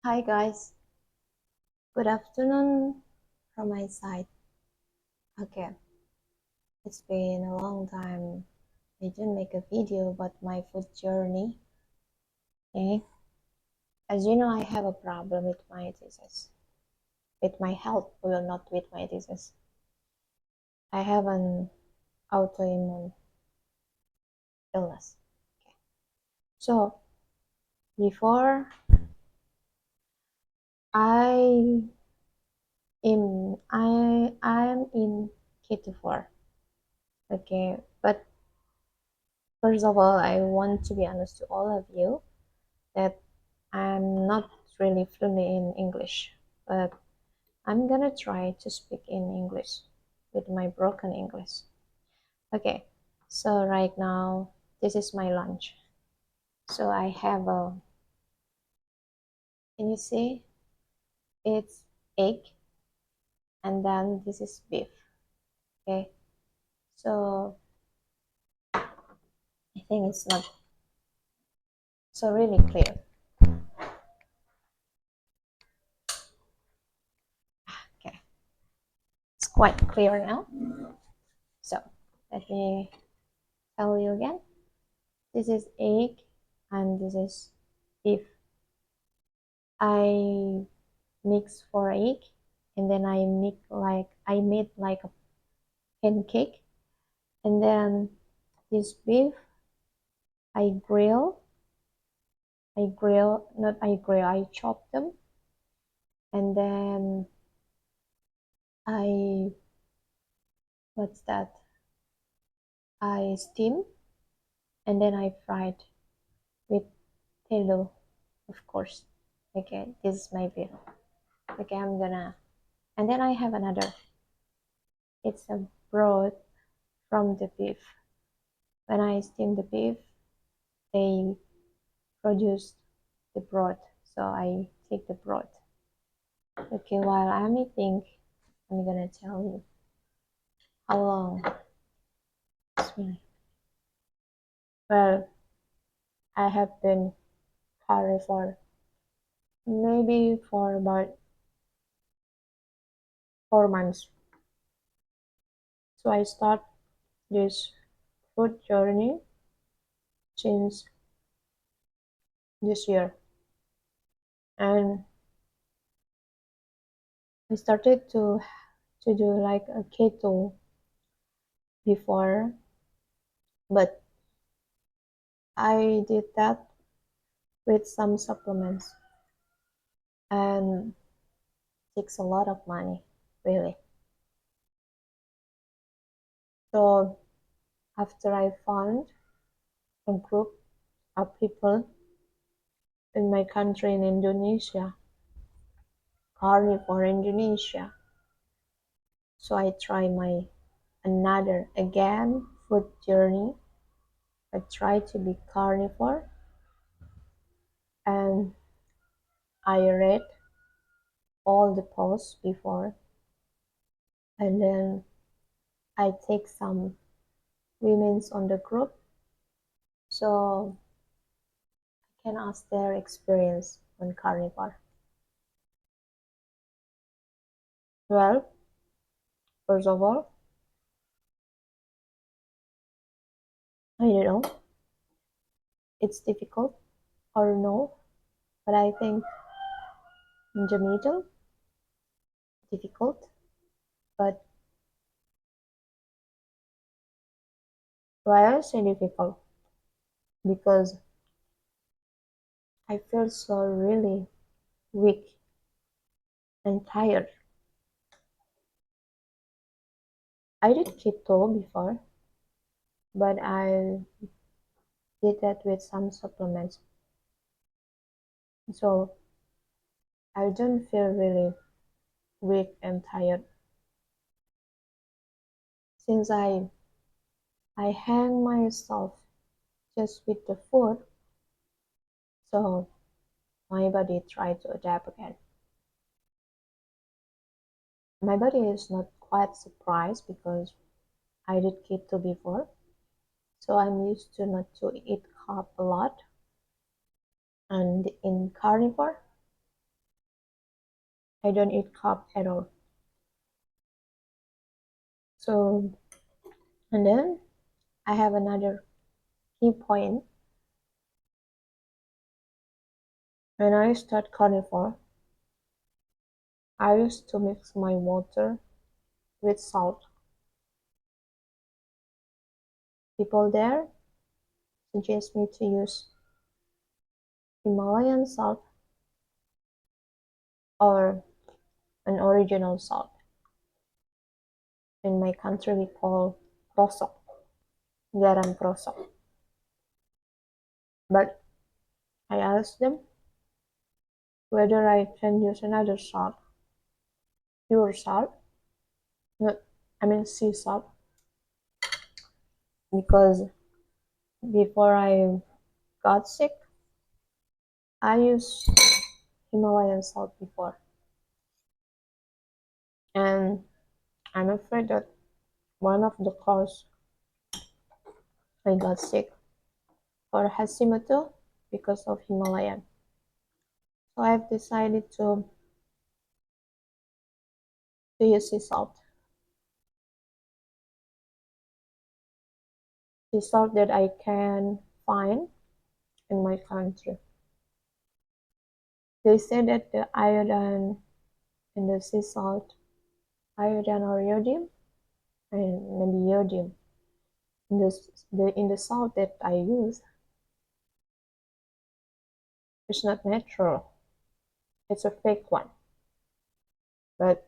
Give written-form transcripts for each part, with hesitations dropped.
Hi guys, good afternoon from my side. Okay, it's been a long time. I didn't make a video about my food journey. Okay, as you know, I have a problem with my disease, with my health, well, not with my disease. I have an autoimmune illness. Okay, so before I I'm in carnivore. Okay, but first of all, I want to be honest to all of you that I'm not really fluent in English, but I'm gonna try to speak in English with my broken English. Okay, so right now, this is my lunch. So I have a, can you see? It's egg, and then this is beef. Okay, so I think it's not so really clear. Okay, it's quite clear now. So let me tell you again. This is egg, and this is beef. I mix for egg, and then I made like a pancake, and then this beef I chop them, and then I what's that I steam, and then I fried with tallow, of course. Okay, this is my beef. Okay, and then I have another. It's a broth from the beef. When I steam the beef, they produce the broth, so I take the broth. Okay, while I'm eating, I'm gonna tell you how long it's been. Well, I have been carnivore maybe for about 4 months. So I start this food journey since this year, and I started to do like a keto before, but I did that with some supplements, and it takes a lot of money, really. So after I found a group of people in my country in Indonesia, carnivore Indonesia, so I try my another again food journey. I try to be carnivore, and I read all the posts before, and then I take some women's on the group, so I can ask their experience on carnivore. Well, first of all, I don't know, it's difficult or no, but I think in the middle, difficult, but why I say difficult? Because I feel so really weak and tired. I did keto before, but I did that with some supplements. So I don't feel really weak and tired. Since I hang myself just with the food, so my body tried to adapt again. My body is not quite surprised because I did keto before, so I'm used to not to eat carb a lot. And in carnivore, I don't eat carb at all. So, and then I have another key point. When I start carnivore, I used to mix my water with salt. People there suggest me to use Himalayan salt or an original salt. In my country, we call prosok, garam prosok. But I asked them whether I can use another salt, pure salt, not, I mean sea salt, because before I got sick, I used Himalayan salt before, and I'm afraid that one of the cause I got sick for Hashimoto because of Himalayan. So I've decided to use sea salt, sea salt that I can find in my country. They say that the iodine in the sea salt, iodine or iodium, and maybe iodium in the salt that I use is not natural. It's a fake one. But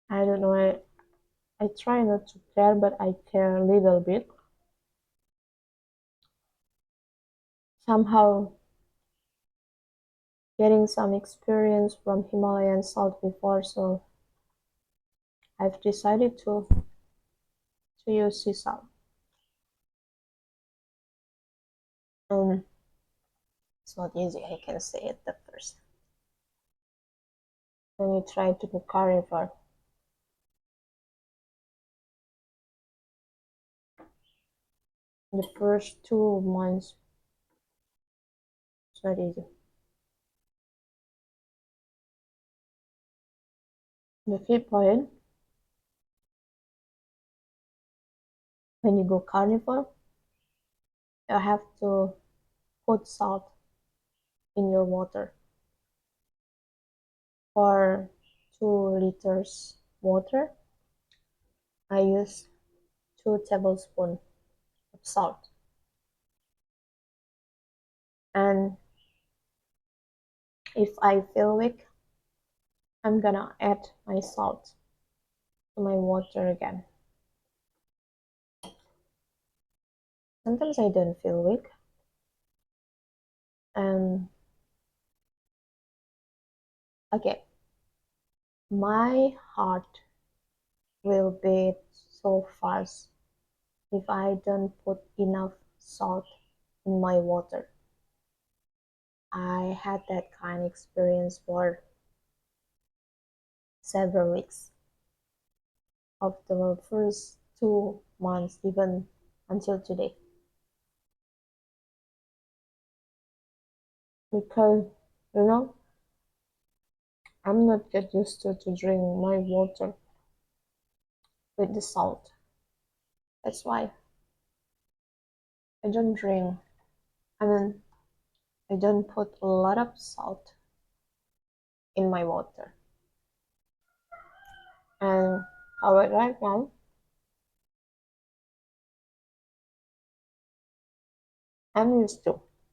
I don't know. I try not to care, but I care a little bit. Somehow getting some experience from Himalayan salt before, so I've decided to use sea salt. And it's not easy, I can say it at first. When you try to be carnivore, the first 2 months, it's not easy. The key point, when you go carnivore, you have to put salt in your water. For 2 liters water, I use 2 tablespoons of salt. And if I feel weak, I'm gonna add my salt to my water again. Sometimes I don't feel weak, and okay, my heart will beat so fast if I don't put enough salt in my water. I had that kind of experience for several weeks of the first 2 months, even until today. Because, you know, I'm not get used to drink my water with the salt. That's why I don't drink. I mean, I don't put a lot of salt in my water. And however, right now, I'm used to.